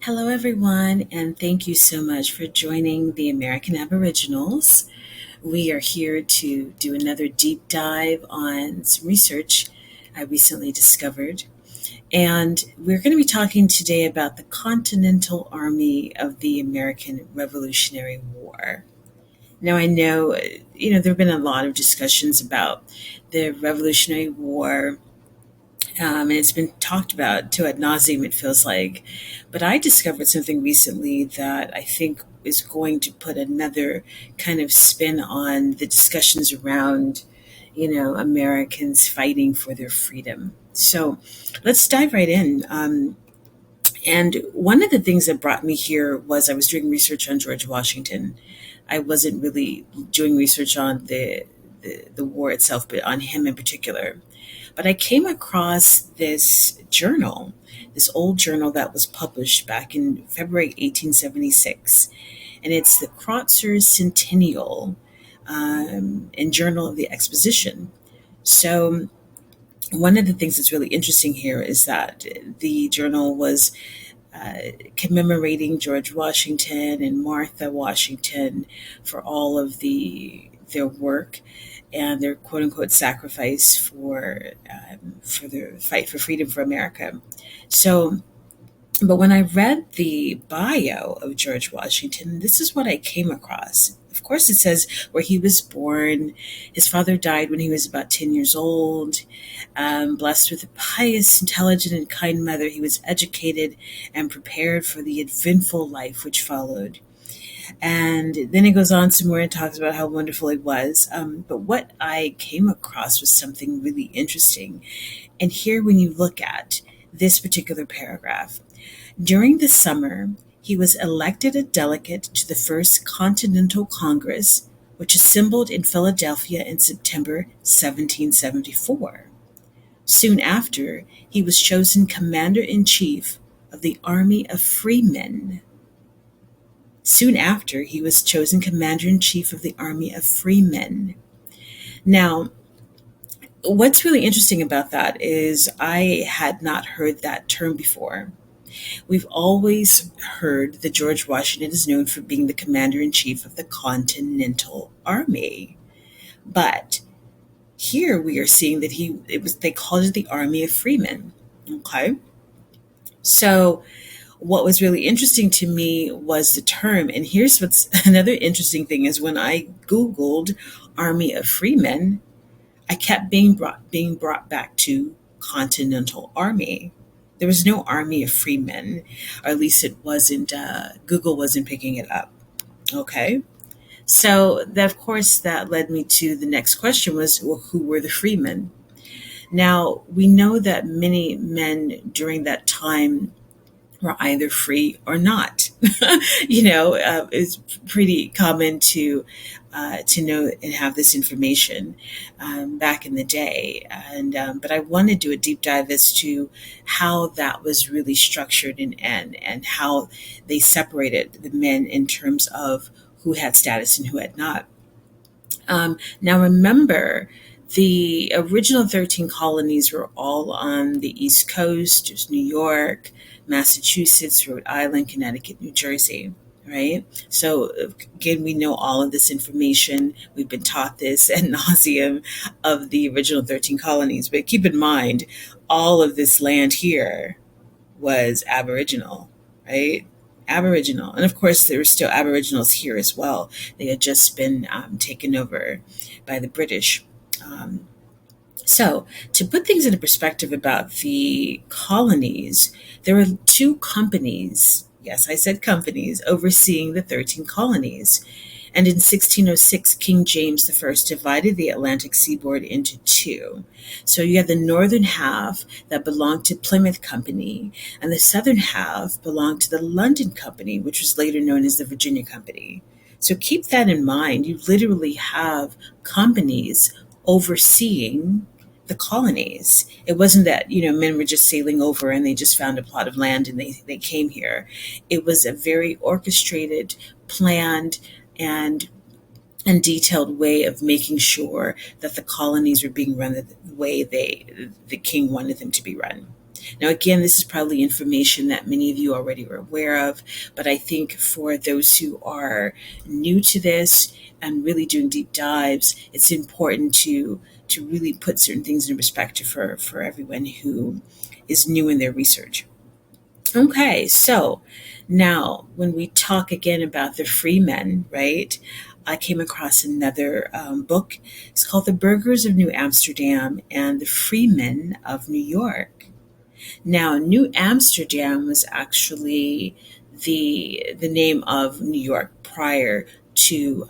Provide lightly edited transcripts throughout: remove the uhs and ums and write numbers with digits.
Hello, everyone, and thank you so much for joining the American Aboriginals. We are here to do another deep dive on some research I recently discovered. And we're going to be talking today about the Continental Army of the American Revolutionary War. Now, I know, there have been a lot of discussions about the Revolutionary War, and it's been talked about to ad nauseum, it feels like. But I discovered something recently that I think is going to put another kind of spin on the discussions around, Americans fighting for their freedom. So let's dive right in. And one of the things that brought me here was I was doing research on George Washington. I wasn't really doing research on the war itself, but on him in particular. But I came across this journal, this old journal that was published back in February 1876. And it's the Kreutzer Centennial and Journal of the Exposition. So, one of the things that's really interesting here is that the journal was commemorating George Washington and Martha Washington for all of their work and their quote unquote sacrifice for their fight for freedom for America. So, but when I read the bio of George Washington, this is what I came across. Of course, it says where he was born. His father died when he was about 10 years old. Blessed with a pious, intelligent, and kind mother, he was educated and prepared for the eventful life which followed. And then it goes on some more and talks about how wonderful it was. But what I came across was something really interesting. And here, when you look at this particular paragraph, during the summer, he was elected a delegate to the First Continental Congress, which assembled in Philadelphia in September 1774. Soon after, he was chosen commander in chief of the Army of Freemen. Soon after, he was chosen commander in chief of the Army of Freemen. Now, what's really interesting about that is I had not heard that term before. We've always heard that George Washington is known for being the commander in chief of the Continental Army. But here we are seeing that they called it the Army of Freemen. Okay. So what was really interesting to me was the term. And here's what's another interesting thing is when I Googled Army of Freemen, I kept being brought back to Continental Army. There was no Army of Freemen, or at least it wasn't. Google wasn't picking it up. Okay, so of course that led me to the next question: was well, who were the freemen? Now we know that many men during that time were either free or not. It's pretty common to know and have this information back in the day. But I want to do a deep dive as to how that was really structured and how they separated the men in terms of who had status and who had not. Now remember, the original 13 colonies were all on the East Coast. There's New York, Massachusetts, Rhode Island, Connecticut, New Jersey, right? So again, we know all of this information. We've been taught this ad nauseum of the original 13 colonies. But keep in mind, all of this land here was Aboriginal, right? Aboriginal. And of course, there were still Aboriginals here as well. They had just been taken over by the British. Um, so, to put things into perspective about the colonies, there were two companies, yes, I said companies, overseeing the 13 colonies. And in 1606, King James I divided the Atlantic seaboard into two. So you have the northern half that belonged to Plymouth Company, and the southern half belonged to the London Company, which was later known as the Virginia Company. So keep that in mind. You literally have companies overseeing the colonies. It wasn't that, men were just sailing over and they just found a plot of land and they came here. It was a very orchestrated, planned, and detailed way of making sure that the colonies were being run the way the king wanted them to be run. Now, again, this is probably information that many of you already are aware of, but I think for those who are new to this and really doing deep dives, it's important to really put certain things in perspective for everyone who is new in their research. Okay, so now when we talk again about the Freemen, right? I came across another book. It's called The Burghers of New Amsterdam and the Freemen of New York. Now, New Amsterdam was actually the name of New York prior to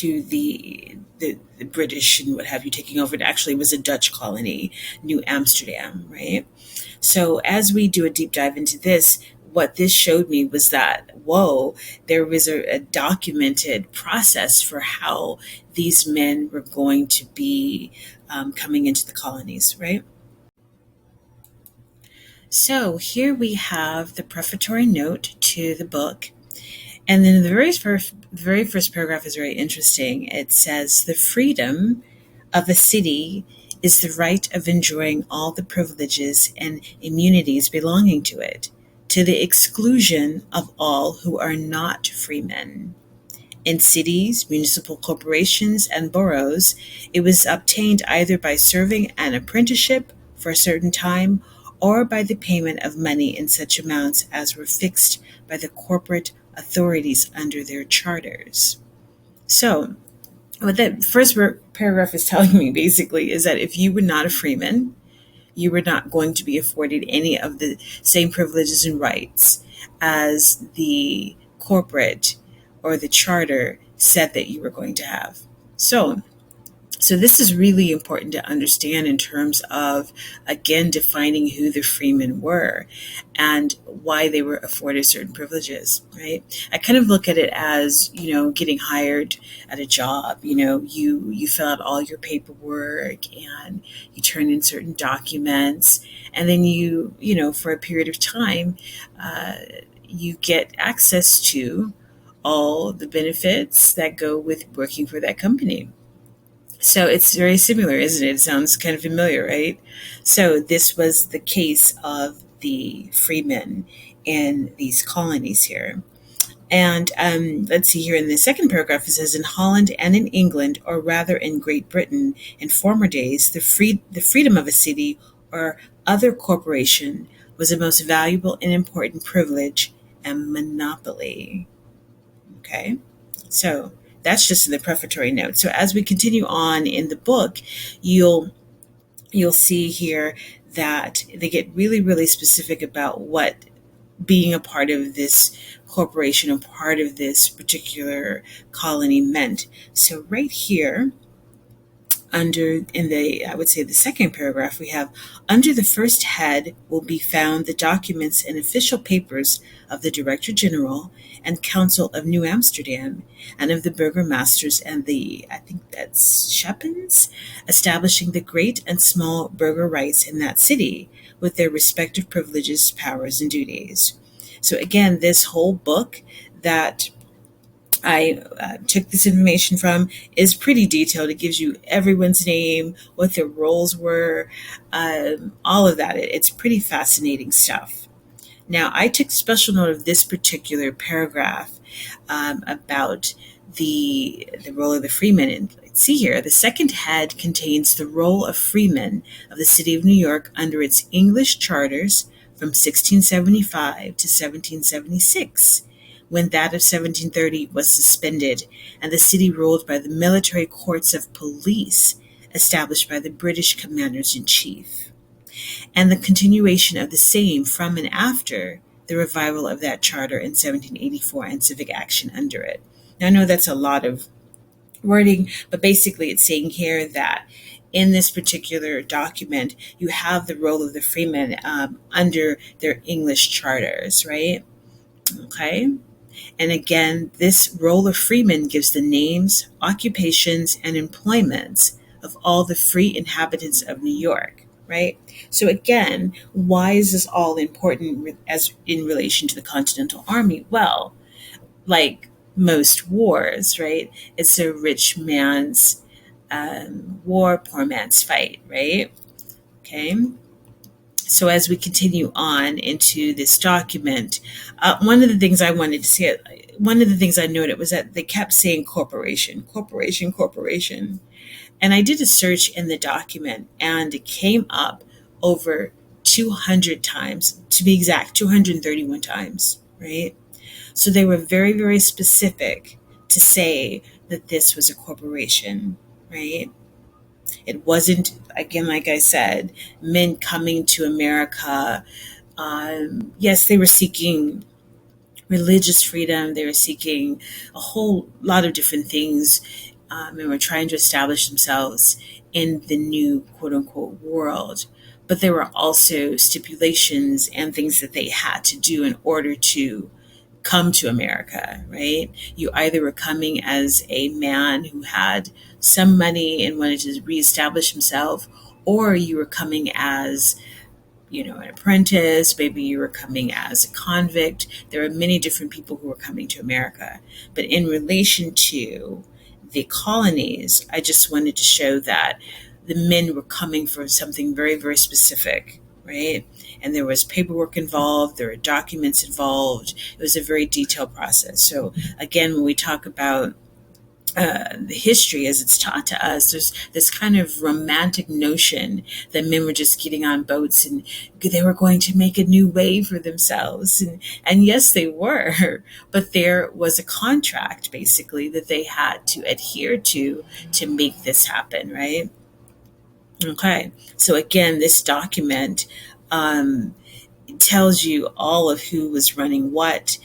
the British and what have you taking over. It actually was a Dutch colony, New Amsterdam, right? So as we do a deep dive into this, what this showed me was that, whoa, there was a documented process for how these men were going to be coming into the colonies, right? So here we have the prefatory note to the book. And then the very first paragraph is very interesting. It says, "The freedom of a city is the right of enjoying all the privileges and immunities belonging to it, to the exclusion of all who are not freemen. In cities, municipal corporations, and boroughs, it was obtained either by serving an apprenticeship for a certain time or by the payment of money in such amounts as were fixed by the corporate authorities under their charters." So, what that first paragraph is telling me basically is that if you were not a freeman, you were not going to be afforded any of the same privileges and rights as the corporate or the charter said that you were going to have. So this is really important to understand in terms of, again, defining who the freemen were and why they were afforded certain privileges, right? I kind of look at it as, getting hired at a job. You fill out all your paperwork and you turn in certain documents, and then for a period of time, you get access to all the benefits that go with working for that company. So it's very similar, isn't it? It sounds kind of familiar, right? So this was the case of the freemen in these colonies here. And let's see here in the second paragraph, it says, "In Holland and in England, or rather in Great Britain, in former days, the freedom of a city or other corporation was a most valuable and important privilege and monopoly." Okay, so that's just in the prefatory note. So as we continue on in the book, you'll see here that they get really, really specific about what being a part of this corporation, a part of this particular colony meant. So right here, I would say the second paragraph, we have, "Under the first head will be found the documents and official papers of the Director General and Council of New Amsterdam and of the burgomasters and I think that's Schepens, establishing the great and small burgher rights in that city with their respective privileges, powers, and duties." So again, this whole book that I took this information from is pretty detailed. It gives you everyone's name, what their roles were, all of that. It's pretty fascinating stuff. Now, I took special note of this particular paragraph about the role of the freemen. And let's see here, the second head contains the role of freemen of the city of New York under its English charters from 1675 to 1776. When that of 1730 was suspended, and the city ruled by the military courts of police established by the British commanders-in-chief, and the continuation of the same from and after the revival of that charter in 1784 and civic action under it. Now, I know that's a lot of wording, but basically it's saying here that in this particular document, you have the role of the freemen under their English charters, right? Okay. And again, this roll of freemen gives the names, occupations, and employments of all the free inhabitants of New York, right? So again, why is this all important as in relation to the Continental Army? Well, like most wars, right? It's a rich man's war, poor man's fight, right? Okay. So as we continue on into this document, one of the things I wanted to say, one of the things I noted was that they kept saying corporation, corporation, corporation. And I did a search in the document and it came up over 200 times, to be exact, 231 times, right? So they were very, very specific to say that this was a corporation, right? It wasn't, again, like I said, men coming to America. Yes, they were seeking religious freedom, they were seeking a whole lot of different things, and were trying to establish themselves in the new quote unquote world. But there were also stipulations and things that they had to do in order to come to America, right? You either were coming as a man who had some money and wanted to reestablish himself, or you were coming as, an apprentice, maybe you were coming as a convict. There are many different people who were coming to America. But in relation to the colonies, I just wanted to show that the men were coming for something very, very specific, right? And there was paperwork involved, there were documents involved. It was a very detailed process. So again, when we talk about the history as it's taught to us, there's this kind of romantic notion that men were just getting on boats and they were going to make a new way for themselves. And yes, they were, but there was a contract basically that they had to adhere to make this happen, right? Okay. So again, this document tells you all of who was running what.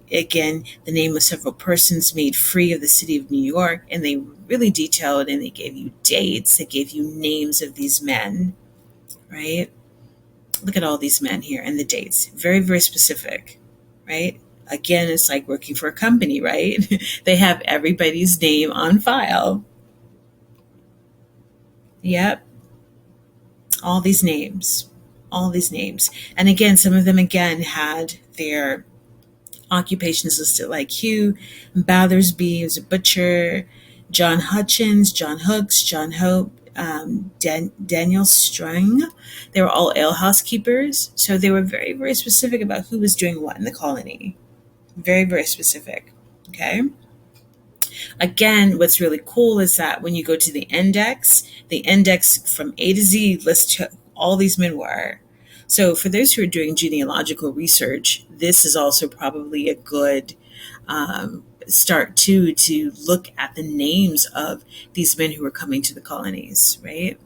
Again, the name of several persons made free of the city of New York, and they really detailed and they gave you dates, they gave you names of these men, right? Look at all these men here and the dates. Very, very specific, right? Again, it's like working for a company, right? They have everybody's name on file. Yep. All these names. All these names. And again, some of them again had their occupations listed, like Hugh Battersby was a butcher, John Hutchins, John Hooks, John Hope, Daniel Strang. They were all alehouse keepers. So they were very, very specific about who was doing what in the colony. Very, very specific. Okay. Again, what's really cool is that when you go to the index from A to Z lists who all these men were. So for those who are doing genealogical research, this is also probably a good start to look at the names of these men who were coming to the colonies, right?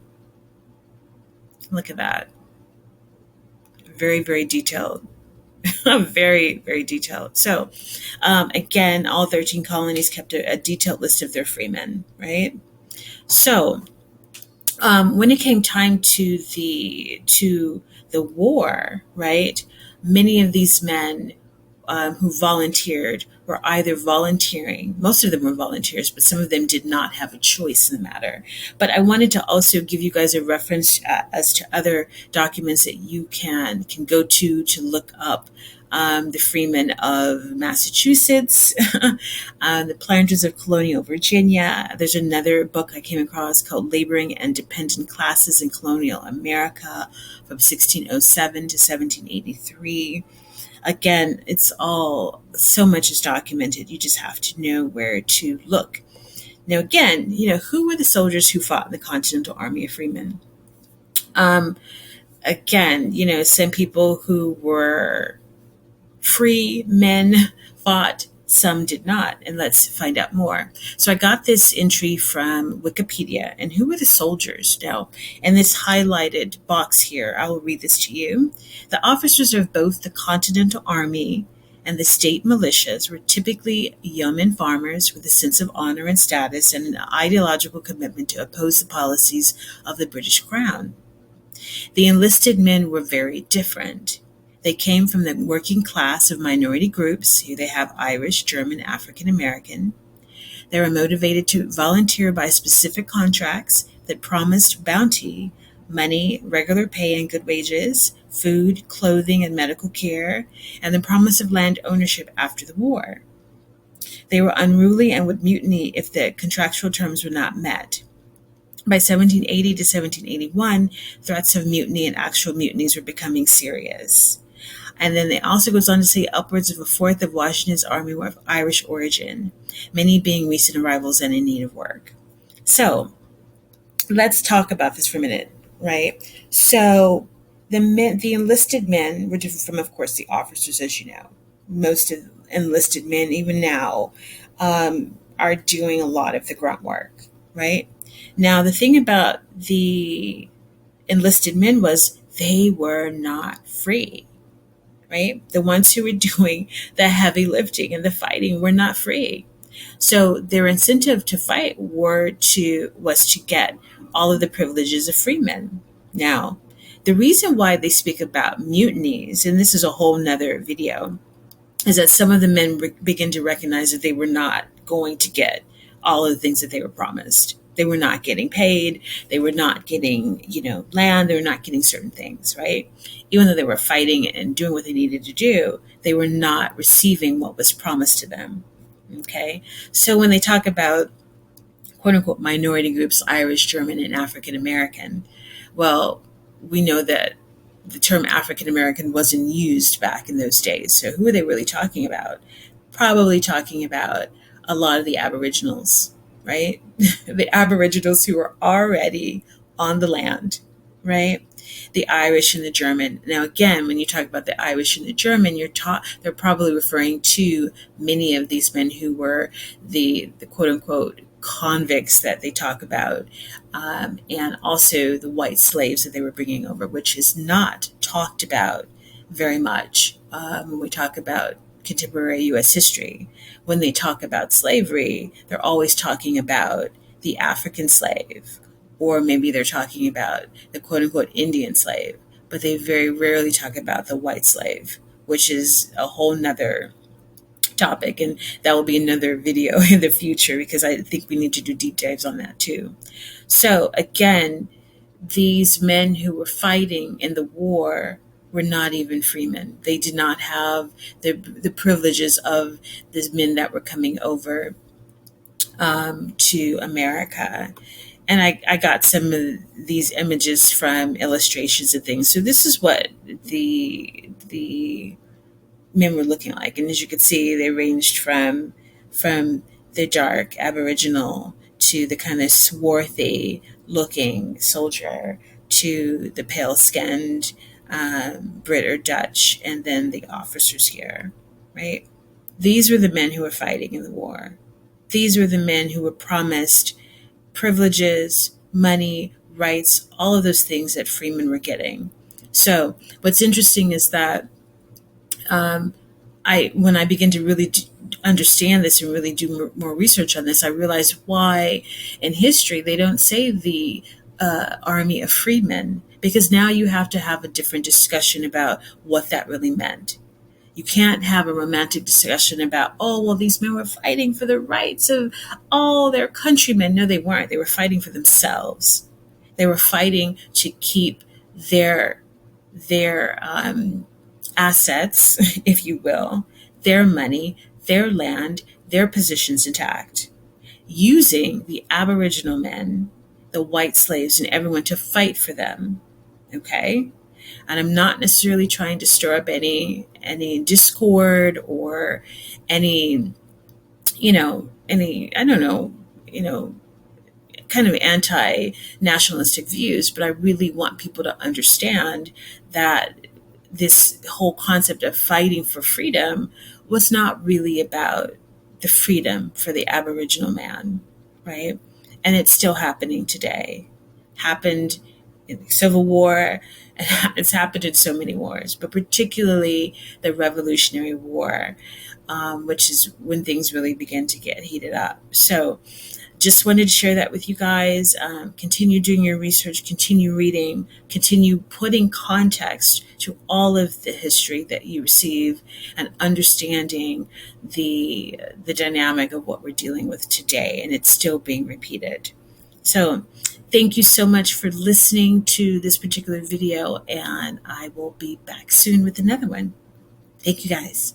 Look at that. Very, very detailed. Very, very detailed. So, again, all 13 colonies kept a detailed list of their freemen, right? So, when it came time to the war, right? Many of these men who volunteered were either volunteering. Most of them were volunteers, but some of them did not have a choice in the matter. But I wanted to also give you guys a reference as to other documents that you can go to look up. The Freemen of Massachusetts, the Planters of Colonial Virginia. There's another book I came across called Laboring and Dependent Classes in Colonial America from 1607 to 1783. Again, it's all, so much is documented. You just have to know where to look. Now, again, who were the soldiers who fought in the Continental Army of Freemen? Again, some people who were free men fought, some did not, and let's find out more. So I got this entry from Wikipedia, and who were the soldiers? Now, in this highlighted box here, I will read this to you. The officers of both the Continental Army and the state militias were typically yeoman farmers with a sense of honor and status and an ideological commitment to oppose the policies of the British Crown. The enlisted men were very different. They came from the working class of minority groups. Here they have Irish, German, African American. They were motivated to volunteer by specific contracts that promised bounty, money, regular pay and good wages, food, clothing, and medical care, and the promise of land ownership after the war. They were unruly and would mutiny if the contractual terms were not met. By 1780 to 1781, threats of mutiny and actual mutinies were becoming serious. And then it also goes on to say upwards of a fourth of Washington's army were of Irish origin, many being recent arrivals and in need of work. So let's talk about this for a minute, right? So the enlisted men were different from, of course, the officers, as you know. Most of enlisted men, even now, are doing a lot of the grunt work, right? Now, the thing about the enlisted men was they were not free, right? The ones who were doing the heavy lifting and the fighting were not free. So their incentive to fight was to get all of the privileges of freemen. Now, the reason why they speak about mutinies, and this is a whole nother video, is that some of the men begin to recognize that they were not going to get all of the things that they were promised. They were not getting paid. They were not getting, land. They were not getting certain things, right? Even though they were fighting and doing what they needed to do, they were not receiving what was promised to them. Okay. So when they talk about quote unquote minority groups, Irish, German, and African American, well, we know that the term African American wasn't used back in those days. So who are they really talking about? Probably talking about a lot of the Aboriginals, right? The Aboriginals who were already on the land, right? The Irish and the German. Now, again, when you talk about the Irish and the German, they're probably referring to many of these men who were the quote unquote convicts that they talk about, and also the white slaves that they were bringing over, which is not talked about very much when we talk about contemporary U.S. history. When they talk about slavery, they're always talking about the African slave, or maybe they're talking about the quote-unquote Indian slave, but they very rarely talk about the white slave, which is a whole nother topic, and that will be another video in the future because I think we need to do deep dives on that too. So again, these men who were fighting in the war were not even freemen. They did not have the privileges of the men that were coming over to America. And I got some of these images from illustrations and things. So this is what the men were looking like. And as you can see, they ranged from the dark Aboriginal to the kind of swarthy looking soldier to the pale skinned Brit or Dutch, and then the officers here, right? These were the men who were fighting in the war. These were the men who were promised privileges, money, rights, all of those things that freemen were getting. So what's interesting is that when I begin to really understand this and really do more research on this, I realized why in history they don't say the Army of Freemen, because now you have to have a different discussion about what that really meant. You can't have a romantic discussion about, oh, well, these men were fighting for the rights of all their countrymen. No, they weren't. They were fighting for themselves. They were fighting to keep their assets, if you will, their money, their land, their positions intact, using the Aboriginal men, the white slaves, and everyone to fight for them. Okay? And I'm not necessarily trying to stir up any discord or any kind of anti-nationalistic views, but I really want people to understand that this whole concept of fighting for freedom was not really about the freedom for the Aboriginal man, right? And it's still happening today. Happened in the Civil War, and it's happened in so many wars, but particularly the Revolutionary War, which is when things really began to get heated up. So just wanted to share that with you guys. Continue doing your research, continue reading, continue putting context to all of the history that you receive, and understanding the dynamic of what we're dealing with today, and it's still being repeated. So thank you so much for listening to this particular video, and I will be back soon with another one. Thank you guys.